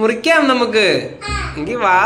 മുറിക്കാം നമുക്ക്. എങ്കി വാ.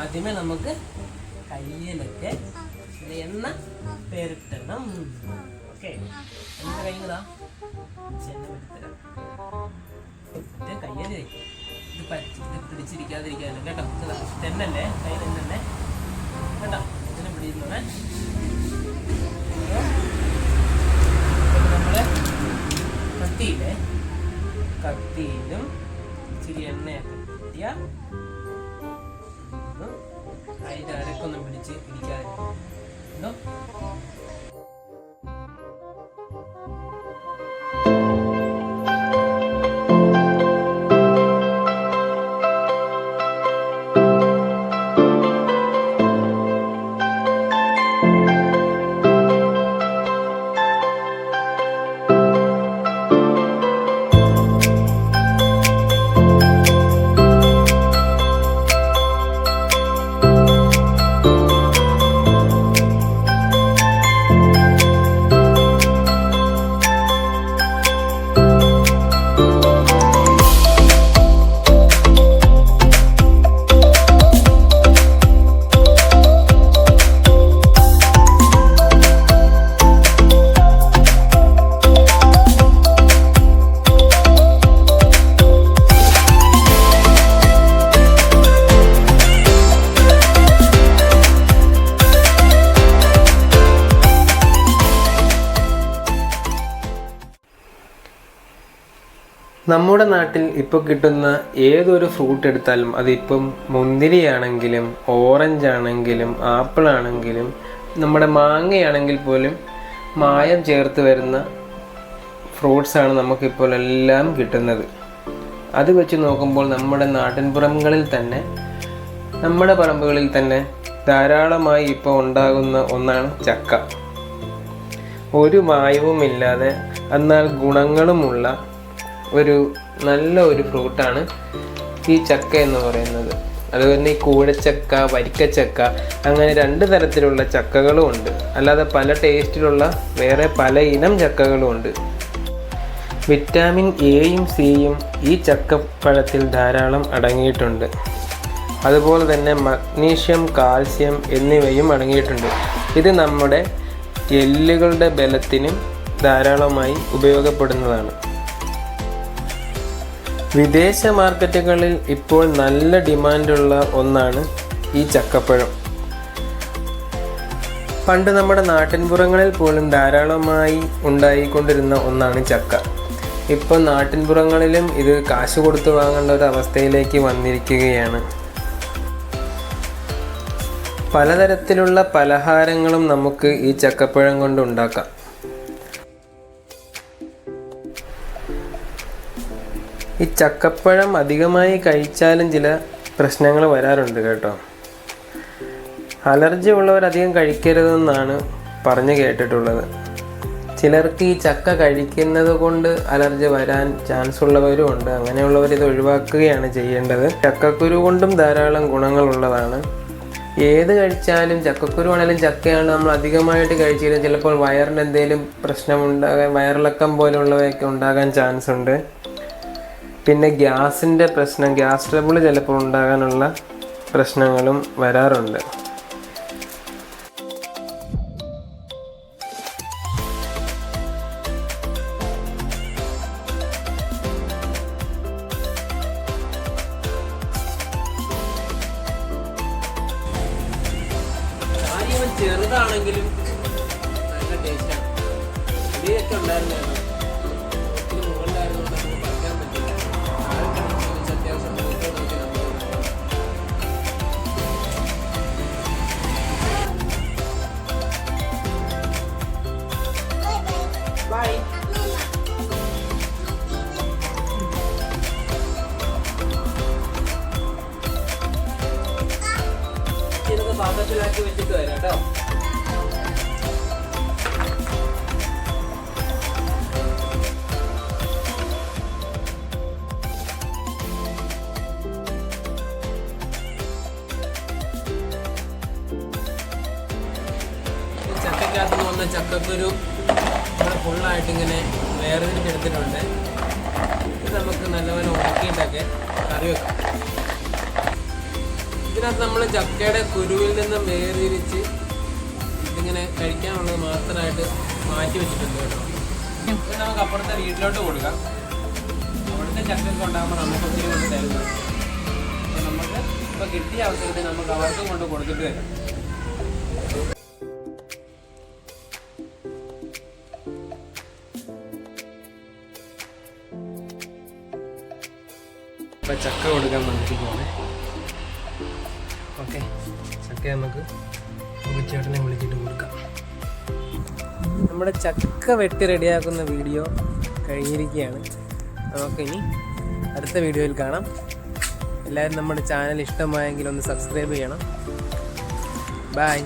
ആദ്യമേ നമുക്ക് കയ്യിലൊക്കെ എണ്ണ പേരിട്ടണം. ഓക്കെ, എണ്ണ കഴിഞ്ഞതാ എണ്ണ എടുത്തരാം. കയ്യിൽ ഇത് പിടിച്ചിരിക്കാതിരിക്കാനും കേട്ടോ. തെന്നല്ലേ കയ്യിൽ തന്നെ കേട്ടോ. ഇതിനെ പിടിക്കുന്നേ. നമ്മള് കത്തിയിലും ഇച്ചിരി എണ്ണയൊക്കെ കിട്ടിയ അതിൻ്റെ അരക്കൊന്നും പിടിച്ച് ഇരിക്കാതെ ഉണ്ടോ. നമ്മുടെ നാട്ടിൽ ഇപ്പോൾ കിട്ടുന്ന ഏതൊരു ഫ്രൂട്ട് എടുത്താലും അതിപ്പം മുന്തിരിയാണെങ്കിലും ഓറഞ്ച് ആണെങ്കിലും ആപ്പിൾ ആണെങ്കിലും നമ്മുടെ മാങ്ങയാണെങ്കിൽ പോലും മായം ചേർത്ത് വരുന്ന ഫ്രൂട്ട്സാണ് നമുക്കിപ്പോൾ എല്ലാം കിട്ടുന്നത്. അത് വെച്ച് നോക്കുമ്പോൾ നമ്മുടെ നാട്ടിൻപുറങ്ങളിൽ തന്നെ നമ്മുടെ പറമ്പുകളിൽ തന്നെ ധാരാളമായി ഇപ്പോൾ ഉണ്ടാകുന്ന ഒന്നാണ് ചക്ക. ഒരു മായവുമില്ലാതെ എന്നാൽ ഗുണങ്ങളുമുള്ള നല്ല ഒരു ഫ്രൂട്ടാണ് ഈ ചക്ക എന്ന് പറയുന്നത്. അതുപോലെ ഈ കൂഴച്ചക്ക, വരിക്കച്ചക്ക, അങ്ങനെ 2 തരത്തിലുള്ള ചക്കകളും ഉണ്ട്. അല്ലാതെ പല ടേസ്റ്റിലുള്ള വേറെ പല ഇനം ചക്കകളും ഉണ്ട്. വിറ്റാമിൻ എയും സിയും ഈ ചക്കപ്പഴത്തിൽ ധാരാളം അടങ്ങിയിട്ടുണ്ട്. അതുപോലെ തന്നെ മഗ്നീഷ്യം, കാൽസ്യം എന്നിവയും അടങ്ങിയിട്ടുണ്ട്. ഇത് നമ്മുടെ എല്ലുകളുടെ ബലത്തിനും ധാരാളമായി ഉപയോഗപ്പെടുന്നതാണ്. വിദേശ മാർക്കറ്റുകളിൽ ഇപ്പോൾ നല്ല ഡിമാൻഡുള്ള ഒന്നാണ് ഈ ചക്കപ്പഴം. പണ്ട് നമ്മുടെ നാട്ടിൻപുറങ്ങളിൽ പോലും ധാരാളമായി ഉണ്ടായിക്കൊണ്ടിരുന്ന ഒന്നാണ് ചക്ക. ഇപ്പോൾ നാട്ടിൻപുറങ്ങളിലും ഇത് കാശ് കൊടുത്ത് വാങ്ങേണ്ട ഒരു അവസ്ഥയിലേക്ക് വന്നിരിക്കുകയാണ്. പലതരത്തിലുള്ള പലഹാരങ്ങളും നമുക്ക് ഈ ചക്കപ്പഴം കൊണ്ട് ഉണ്ടാക്കാം. ഈ ചക്കപ്പഴം അധികമായി കഴിച്ചാലും ചില പ്രശ്നങ്ങൾ വരാറുണ്ട് കേട്ടോ. അലർജി ഉള്ളവർ അധികം കഴിക്കരുതെന്നാണ് പറഞ്ഞു കേട്ടിട്ടുള്ളത്. ചിലർക്ക് ഈ ചക്ക കഴിക്കുന്നത് കൊണ്ട് അലർജി വരാൻ ചാൻസ് ഉള്ളവരും ഉണ്ട്. അങ്ങനെയുള്ളവർ ഇത് ഒഴിവാക്കുകയാണ് ചെയ്യേണ്ടത്. ചക്കക്കുരു കൊണ്ടും ധാരാളം ഗുണങ്ങളുള്ളതാണ്. ഏത് കഴിച്ചാലും, ചക്കക്കുരു ആണെങ്കിലും ചക്കയാണെങ്കിലും നമ്മൾ അധികമായിട്ട് കഴിച്ചാലും ചിലപ്പോൾ വയറിന് എന്തെങ്കിലും പ്രശ്നമുണ്ടാകാൻ, വയറിളക്കം പോലുള്ളവയൊക്കെ ഉണ്ടാകാൻ ചാൻസ് ഉണ്ട്. പിന്നെ ഗ്യാസിൻ്റെ പ്രശ്നം, ഗ്യാസ് ട്രബിൾ ചിലപ്പോൾ ഉണ്ടാകാനുള്ള പ്രശ്നങ്ങളും വരാറുണ്ട്. ചെറുതാണെങ്കിലും നല്ല ടേസ്റ്റാണ്. ഇടിയൊക്കെ ഉണ്ടായിരുന്നു, മുകളിലായിരുന്നു, പറിക്കാൻ പറ്റില്ല. പാത്രത്തിലാക്കി വെച്ചിട്ട് വരാം കേട്ടോ. ചക്കക്കകത്ത് വന്ന ചക്കക്കുരു നമ്മൾ ഫുള്ളായിട്ടിങ്ങനെ വേർതിരിച്ചെടുത്തിട്ടുണ്ട്. ഇത് നമുക്ക് നല്ലപോലെ ഉണക്കിയിട്ടൊക്കെ കറി വെക്കാം. ഇതിനകത്ത് നമ്മൾ ചക്കയുടെ കുരുവിൽ നിന്നും വേർതിരിച്ച് ഇതിങ്ങനെ കഴിക്കാനുള്ളത് മാത്രമായിട്ട് മാറ്റി വെച്ചിട്ടുണ്ട് കേട്ടോ. ഇത് നമുക്ക് അപ്പുറത്തെ വീട്ടിലോട്ട് കൊടുക്കാം. അവിടുത്തെ ചക്കൊക്കെ ഉണ്ടാകുമ്പോൾ നമുക്ക് ഒത്തിരി കൊണ്ട് തരുന്നത്. നമുക്ക് ഇപ്പോൾ കിട്ടിയ അവസരത്തിൽ നമുക്ക് അവർക്കും കൊണ്ട് കൊടുത്തിട്ട് വരാം. ഇപ്പം ചക്ക കൊടുക്കാൻ വന്നിരിക്കുകയാണ്. ഓക്കെ, ചക്ക നമുക്ക് ചേട്ടനെ വിളിച്ചിട്ട് കൊടുക്കാം. നമ്മുടെ ചക്ക വെട്ടി റെഡിയാക്കുന്ന വീഡിയോ കഴിഞ്ഞിരിക്കുകയാണ്. നമുക്കിനി അടുത്ത വീഡിയോയിൽ കാണാം. എല്ലാവരും നമ്മുടെ ചാനൽ ഇഷ്ടമായെങ്കിൽ ഒന്ന് സബ്സ്ക്രൈബ് ചെയ്യണം. ബൈ.